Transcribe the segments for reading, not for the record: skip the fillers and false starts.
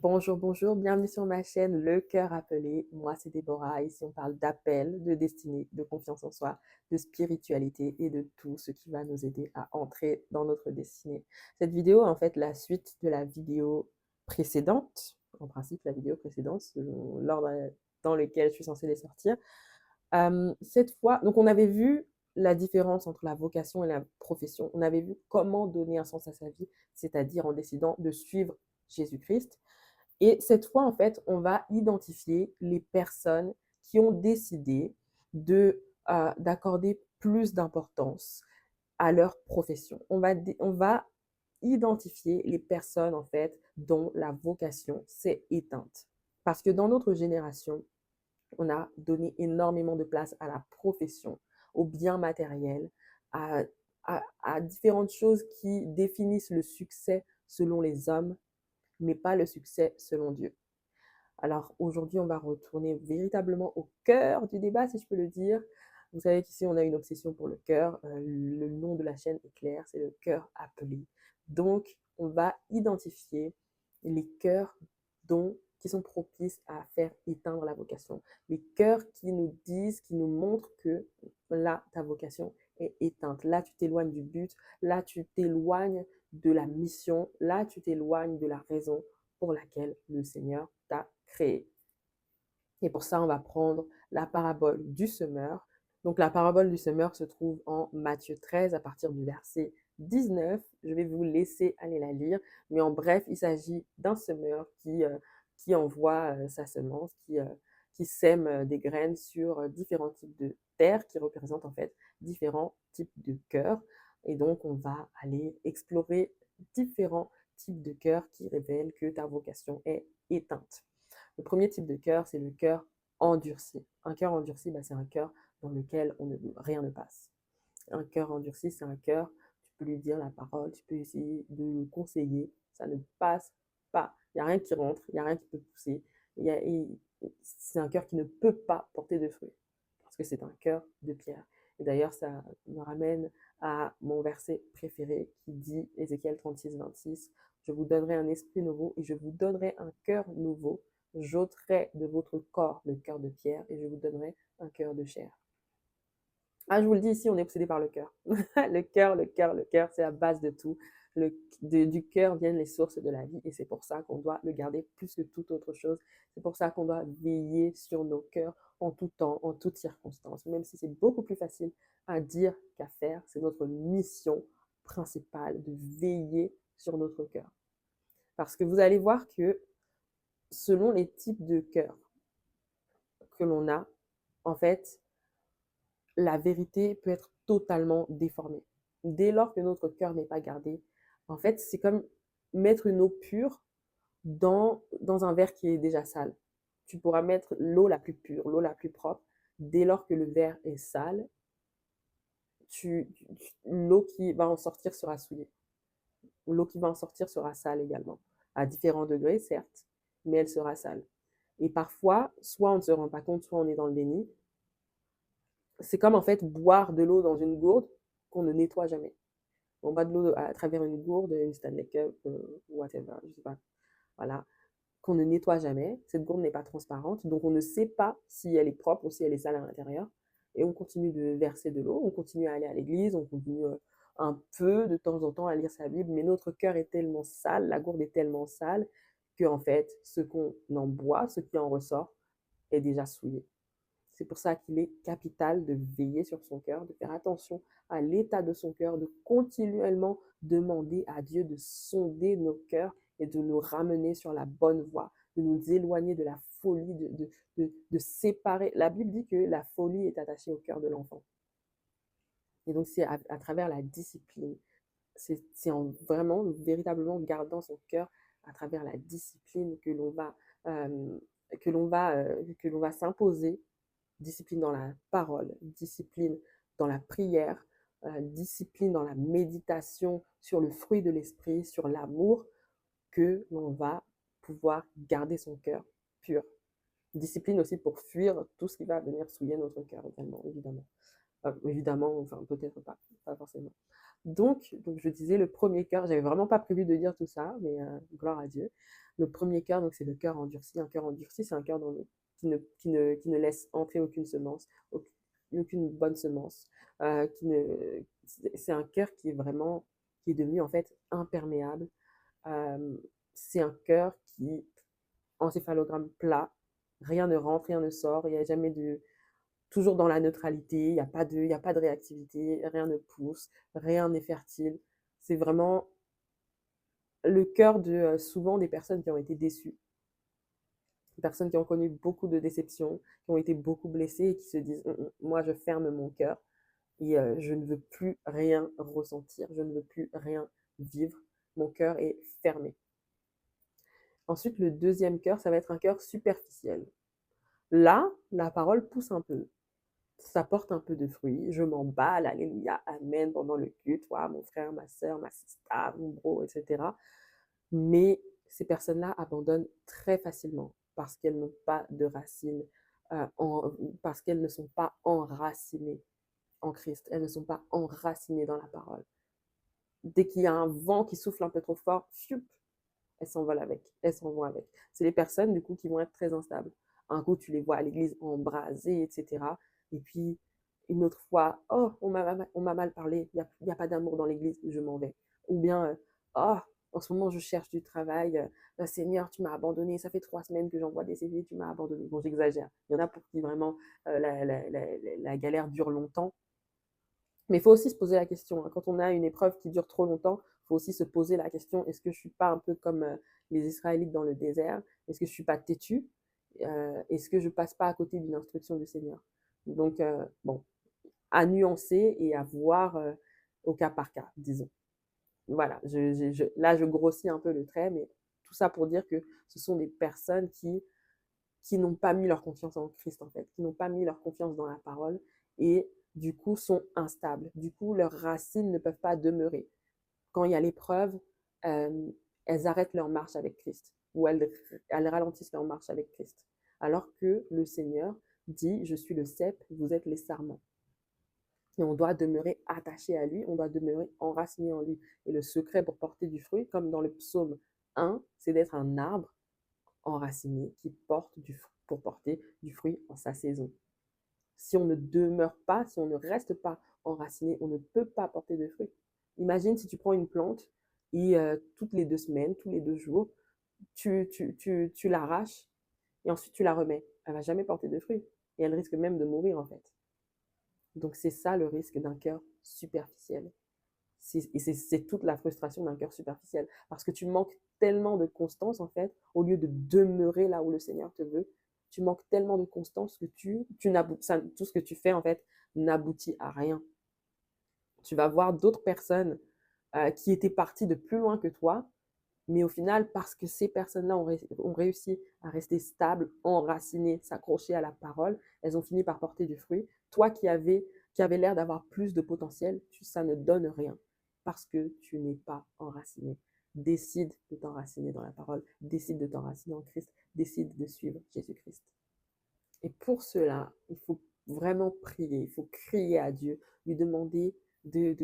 Bonjour, bonjour, bienvenue sur ma chaîne Le Cœur Appelé. Moi, c'est Déborah. Ici, on parle d'appel, de destinée, de confiance en soi, de spiritualité et de tout ce qui va nous aider à entrer dans notre destinée. Cette vidéo est en fait la suite de la vidéo précédente, en principe la vidéo précédente, selon l'ordre dans lequel je suis censée les sortir. Cette fois, donc on avait vu la différence entre la vocation et la profession. On avait vu comment donner un sens à sa vie, c'est-à-dire en décidant de suivre Jésus-Christ. Et cette fois, en fait, on va identifier les personnes qui ont décidé d'accorder plus d'importance à leur profession. On va identifier les personnes, en fait, dont la vocation s'est éteinte. Parce que dans notre génération, on a donné énormément de place à la profession, au bien matériel, à, à différentes choses qui définissent le succès selon les hommes, mais pas le succès selon Dieu. Alors aujourd'hui, on va retourner véritablement au cœur du débat, si je peux le dire. Vous savez qu'ici, on a une obsession pour le cœur. Le nom de la chaîne est clair, c'est le cœur appelé. Donc, on va identifier les cœurs qui sont propices à faire éteindre la vocation. Les cœurs qui nous disent, qui nous montrent que là, ta vocation est éteinte. Là, tu t'éloignes du but. Là, tu t'éloignes de la mission. Là, tu t'éloignes de la raison pour laquelle le Seigneur t'a créé. Et pour ça, on va prendre la parabole du semeur. Donc la parabole du semeur se trouve en Matthieu 13 à partir du verset 19. Je vais vous laisser aller la lire. Mais en bref, il s'agit d'un semeur qui envoie sa semence, qui sème des graines sur différents types de terre qui représentent en fait différents types de cœurs. Et donc, on va aller explorer différents types de cœurs qui révèlent que ta vocation est éteinte. Le premier type de cœur, c'est le cœur endurci. Un cœur endurci, c'est un cœur dans lequel rien ne passe. Un cœur endurci, c'est un cœur, tu peux lui dire la parole, tu peux essayer de le conseiller, ça ne passe pas. Il n'y a rien qui rentre, il n'y a rien qui peut pousser. C'est un cœur qui ne peut pas porter de fruits, parce que c'est un cœur de pierre. Et d'ailleurs, ça me ramène à mon verset préféré qui dit, Ézéchiel 36, 26, je vous donnerai un esprit nouveau et je vous donnerai un cœur nouveau. J'ôterai de votre corps le cœur de pierre et je vous donnerai un cœur de chair. Ah, je vous le dis ici, on est obsédé par le cœur. Le cœur, le cœur, le cœur, c'est la base de tout. Du cœur viennent les sources de la vie et c'est pour ça qu'on doit le garder plus que toute autre chose. C'est pour ça qu'on doit veiller sur nos cœurs en tout temps, en toutes circonstances. Même si c'est beaucoup plus facile à dire qu'à faire, c'est notre mission principale de veiller sur notre cœur. Parce que vous allez voir que selon les types de cœur que l'on a, en fait, la vérité peut être totalement déformée. Dès lors que notre cœur n'est pas gardé, en fait, c'est comme mettre une eau pure dans un verre qui est déjà sale. Tu pourras mettre l'eau la plus pure, l'eau la plus propre. Dès lors que le verre est sale, l'eau qui va en sortir sera souillée. L'eau qui va en sortir sera sale également. À différents degrés, certes, mais elle sera sale. Et parfois, soit on ne se rend pas compte, soit on est dans le déni. C'est comme en fait boire de l'eau dans une gourde qu'on ne nettoie jamais. On boit de l'eau à travers une gourde, une Stanley Cup, whatever, je sais pas. Voilà, qu'on ne nettoie jamais. Cette gourde n'est pas transparente, donc on ne sait pas si elle est propre ou si elle est sale à l'intérieur. Et on continue de verser de l'eau, on continue à aller à l'église, on continue un peu de temps en temps à lire sa Bible, mais notre cœur est tellement sale, la gourde est tellement sale, que en fait, ce qu'on en boit, ce qui en ressort, est déjà souillé. C'est pour ça qu'il est capital de veiller sur son cœur, de faire attention à l'état de son cœur, de continuellement demander à Dieu de sonder nos cœurs et de nous ramener sur la bonne voie, de nous éloigner de la folie, de séparer. La Bible dit que la folie est attachée au cœur de l'enfant. Et donc c'est à travers la discipline, c'est en vraiment, véritablement gardant son cœur à travers la discipline euh, que l'on va s'imposer, discipline dans la parole, discipline dans la prière, discipline dans la méditation sur le fruit de l'esprit, sur l'amour, que l'on va pouvoir garder son cœur pur. Discipline aussi pour fuir tout ce qui va venir souiller notre cœur également, évidemment. Évidemment, enfin peut-être pas, pas forcément. Donc je disais le premier cœur, j'avais vraiment pas prévu de dire tout ça, mais gloire à Dieu. Le premier cœur, donc c'est le cœur endurci. Un cœur endurci, c'est un cœur qui ne laisse entrer aucune semence, aucune bonne semence. C'est un cœur qui est devenu en fait imperméable. Euh, c'est un cœur qui, encéphalogramme plat, rien ne rentre, rien ne sort, il n'y a jamais de, toujours dans la neutralité, il y a pas de réactivité, rien ne pousse, rien n'est fertile. C'est vraiment le cœur de souvent des personnes qui ont été déçues, des personnes qui ont connu beaucoup de déceptions, qui ont été beaucoup blessées et qui se disent moi je ferme mon cœur et je ne veux plus rien ressentir, je ne veux plus rien vivre, mon cœur est fermé. Ensuite, le deuxième cœur, ça va être un cœur superficiel. Là, la parole pousse un peu, ça porte un peu de fruits. Je m'emballe, alléluia, amen, pendant le culte, ouais, mon frère, ma soeur, ma sista, mon bro, etc. Mais ces personnes-là abandonnent très facilement parce qu'elles n'ont pas de racines, parce qu'elles ne sont pas enracinées en Christ. Elles ne sont pas enracinées dans la parole. Dès qu'il y a un vent qui souffle un peu trop fort, fiup, elles s'envolent avec, elles s'en vont avec. C'est les personnes, du coup, qui vont être très instables. Un coup, tu les vois à l'église embrasées, etc. Et puis, une autre fois, oh, on m'a mal parlé, il n'y a pas d'amour dans l'église, je m'en vais. Ou bien, oh, en ce moment, je cherche du travail, Seigneur, tu m'as abandonné, ça fait 3 semaines que j'envoie des CV, tu m'as abandonné. Bon, j'exagère. Il y en a pour qui vraiment la galère dure longtemps. Mais il faut aussi se poser la question, hein. Quand on a une épreuve qui dure trop longtemps, il faut aussi se poser la question, est-ce que je ne suis pas un peu comme les Israélites dans le désert? Est-ce que je ne suis pas têtu? Est-ce que je ne passe pas à côté d'une instruction du Seigneur? Donc, bon, à nuancer et à voir au cas par cas, disons. Voilà, là, je grossis un peu le trait, mais tout ça pour dire que ce sont des personnes qui n'ont pas mis leur confiance en Christ, en fait, qui n'ont pas mis leur confiance dans la parole et du coup sont instables. Du coup, leurs racines ne peuvent pas demeurer. Quand il y a l'épreuve, elles arrêtent leur marche avec Christ ou elles ralentissent leur marche avec Christ. Alors que le Seigneur dit, je suis le cep, vous êtes les sarments. Et on doit demeurer attaché à lui, on doit demeurer enraciné en lui. Et le secret pour porter du fruit, comme dans le psaume 1, c'est d'être un arbre enraciné qui porte pour porter du fruit en sa saison. Si on ne demeure pas, si on ne reste pas enraciné, on ne peut pas porter de fruits. Imagine si tu prends une plante et toutes les 2 semaines, tous les 2 jours, tu l'arraches et ensuite tu la remets. Elle ne va jamais porter de fruits et elle risque même de mourir en fait. Donc c'est ça le risque d'un cœur superficiel. Et c'est toute la frustration d'un cœur superficiel. Parce que tu manques tellement de constance, en fait, au lieu de demeurer là où le Seigneur te veut, tu manques tellement de constance que tout ce que tu fais, en fait, n'aboutit à rien. Tu vas voir d'autres personnes qui étaient parties de plus loin que toi, mais au final, parce que ces personnes-là ont réussi à rester stables, enracinées, s'accrocher à la parole, elles ont fini par porter du fruit. Toi qui avais l'air d'avoir plus de potentiel, ça ne donne rien parce que tu n'es pas enraciné. Décide de t'enraciner dans la parole, décide de t'enraciner en Christ, décide de suivre Jésus-Christ. Et pour cela, il faut vraiment prier, il faut crier à Dieu, lui demander de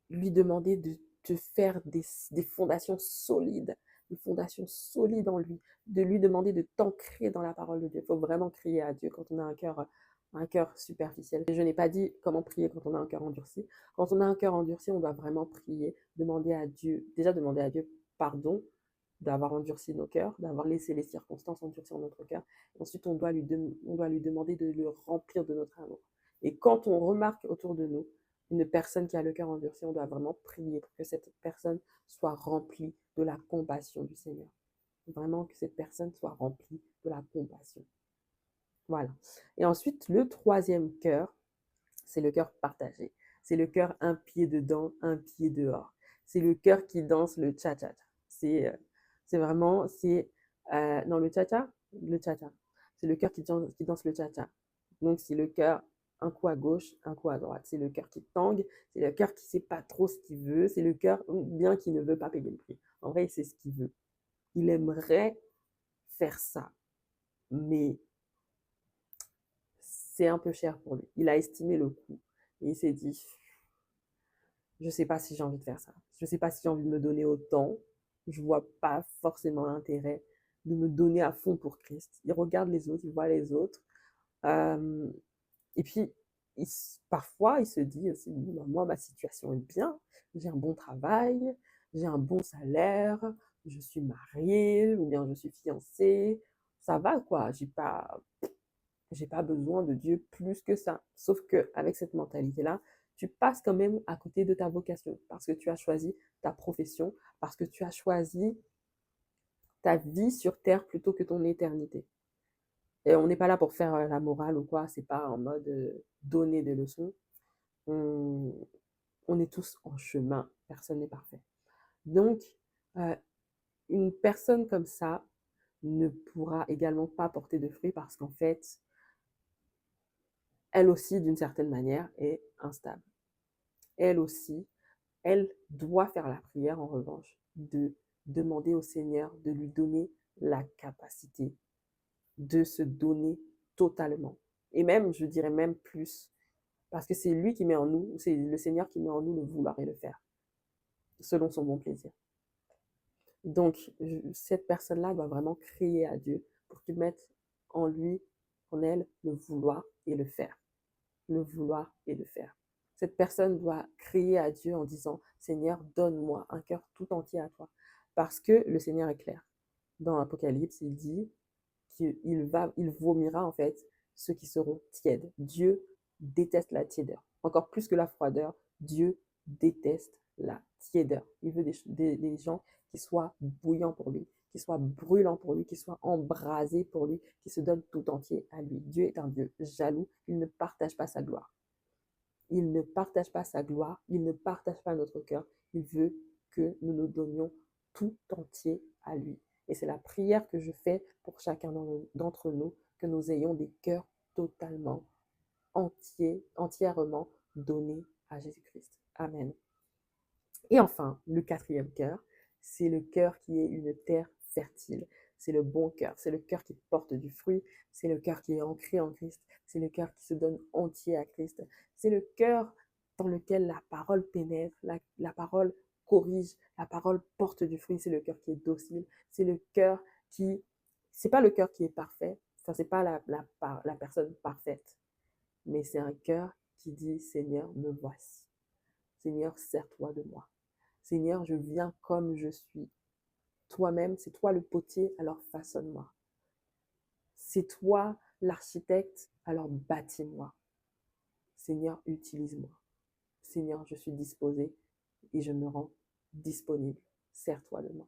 lui demander de te faire des fondations solides, des fondations solides en lui, de lui demander de t'ancrer dans la parole de Dieu. Il faut vraiment crier à Dieu quand on a un cœur superficiel. Je n'ai pas dit comment prier quand on a un cœur endurci. Quand on a un cœur endurci, on doit vraiment prier, demander à Dieu, déjà demander à Dieu pardon d'avoir endurci nos cœurs, d'avoir laissé les circonstances endurcir notre cœur. Et ensuite, on doit lui demander de le remplir de notre amour. Et quand on remarque autour de nous une personne qui a le cœur endurci, on doit vraiment prier pour que cette personne soit remplie de la compassion du Seigneur. Vraiment que cette personne soit remplie de la compassion. Voilà. Et ensuite, le troisième cœur, c'est le cœur partagé. C'est le cœur un pied dedans, un pied dehors. C'est le cœur qui danse le cha-cha. C'est vraiment, dans le cha-cha, c'est le cœur qui danse le cha-cha. Donc, c'est le cœur un coup à gauche, un coup à droite. C'est le cœur qui tangue, c'est le cœur qui ne sait pas trop ce qu'il veut, c'est le cœur bien qui ne veut pas payer le prix. En vrai, il sait ce qu'il veut. Il aimerait faire ça, mais c'est un peu cher pour lui. Il a estimé le coût et il s'est dit, je ne sais pas si j'ai envie de faire ça. Je ne sais pas si j'ai envie de me donner autant. je vois pas forcément l'intérêt de me donner à fond pour Christ. Il regarde les autres, il voit les autres. Euh, et puis, parfois, il se dit aussi, bon, bah, moi, ma situation est bien, j'ai un bon travail, j'ai un bon salaire, je suis mariée ou bien je suis fiancée, ça va quoi, j'ai pas besoin de Dieu plus que ça. Sauf que avec cette mentalité-là, tu passes quand même à côté de ta vocation parce que tu as choisi ta profession, parce que tu as choisi ta vie sur terre plutôt que ton éternité. Et on n'est pas là pour faire la morale ou quoi, c'est pas en mode donner des leçons. On, on est tous en chemin, personne n'est parfait. Donc, euh, une personne comme ça ne pourra également pas porter de fruits parce qu'en fait, elle aussi, d'une certaine manière, est instable. Elle aussi, elle doit faire la prière, en revanche, de demander au Seigneur de lui donner la capacité de se donner totalement. Et même, je dirais même plus, parce que c'est lui qui met en nous, c'est le Seigneur qui met en nous le vouloir et le faire, selon son bon plaisir. Donc, cette personne-là doit vraiment crier à Dieu pour qu'il mette en lui, en elle, le vouloir et le faire. Le vouloir et le faire. Cette personne doit crier à Dieu en disant, Seigneur, donne-moi un cœur tout entier à toi. Parce que le Seigneur est clair. Dans l'Apocalypse, il dit il vomira en fait ceux qui seront tièdes. Dieu déteste la tiédeur. Encore plus que la froideur, Dieu déteste la tiédeur. Il veut des gens qui soient bouillants pour lui, qui soient brûlants pour lui, qui soient embrasés pour lui, qui se donnent tout entier à lui. Dieu est un Dieu jaloux, il ne partage pas sa gloire. Il ne partage pas sa gloire, il ne partage pas notre cœur. Il veut que nous nous donnions tout entier à lui. Et c'est la prière que je fais pour chacun d'entre nous, que nous ayons des cœurs totalement entièrement donnés à Jésus-Christ. Amen. Et enfin, le quatrième cœur, c'est le cœur qui est une terre fertile. C'est le bon cœur, c'est le cœur qui porte du fruit, c'est le cœur qui est ancré en Christ, c'est le cœur qui se donne entier à Christ, c'est le cœur dans lequel la parole pénètre, la parole corrige, la parole porte du fruit, c'est le cœur qui est docile, c'est le cœur qui, c'est pas le cœur qui est parfait, enfin c'est pas la personne parfaite, mais c'est un cœur qui dit Seigneur, me voici. Seigneur, sers-toi de moi. Seigneur, je viens comme je suis. Toi-même, c'est toi le potier, alors façonne-moi. C'est toi l'architecte, alors bâtis-moi. Seigneur, utilise-moi. Seigneur, je suis disposé et je me rends disponible. Sers-toi de moi.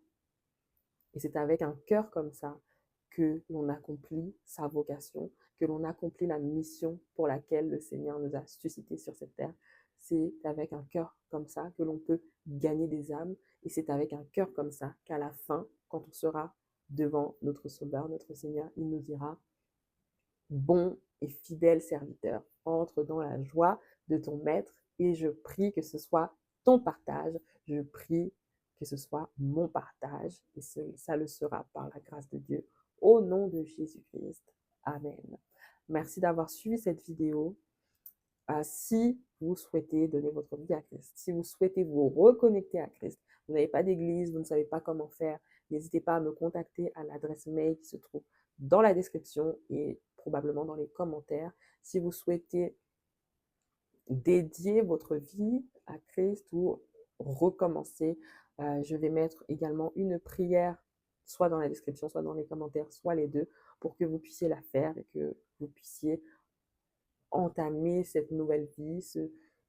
Et c'est avec un cœur comme ça que l'on accomplit sa vocation, que l'on accomplit la mission pour laquelle le Seigneur nous a suscités sur cette terre. C'est avec un cœur comme ça que l'on peut gagner des âmes. Et c'est avec un cœur comme ça qu'à la fin, quand on sera devant notre Sauveur, notre Seigneur, il nous dira, bon et fidèle serviteur, entre dans la joie de ton maître et je prie que ce soit ton partage, je prie que ce soit mon partage et ça le sera par la grâce de Dieu. Au nom de Jésus-Christ. Amen. Merci d'avoir suivi cette vidéo. Si vous souhaitez donner votre vie à Christ, si vous souhaitez vous reconnecter à Christ, vous n'avez pas d'église, vous ne savez pas comment faire, n'hésitez pas à me contacter à l'adresse mail qui se trouve dans la description et probablement dans les commentaires. Si vous souhaitez dédier votre vie à Christ ou recommencer, je vais mettre également une prière, soit dans la description, soit dans les commentaires, soit les deux, pour que vous puissiez la faire et que vous puissiez entamer cette nouvelle vie,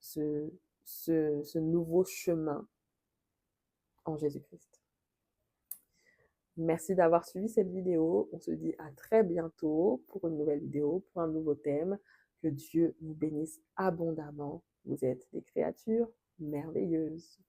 ce nouveau chemin en Jésus-Christ. Merci d'avoir suivi cette vidéo. On se dit à très bientôt pour une nouvelle vidéo, pour un nouveau thème. Que Dieu vous bénisse abondamment. Vous êtes des créatures merveilleuses.